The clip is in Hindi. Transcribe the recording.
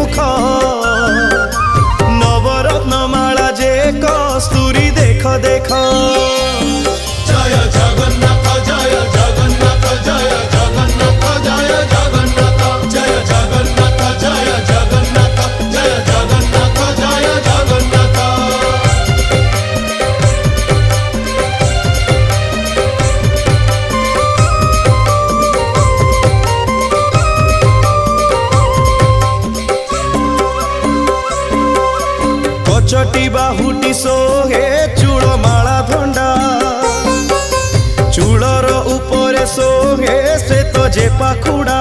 मुख नवरत्न माला जे कस्तूरी देख देख जय जगन्नाथ जय जगन्नाथ जय जगन्नाथ जय जगन्नाथ जय जगन्नाथ जय जगन्नाथ जय जगन्नाथ जय जगन्नाथ। कचटी बाहुटी सोहे चूड़ माला धंडा चूड़र उपरे सोहे श्वेत जे पाखुड़ा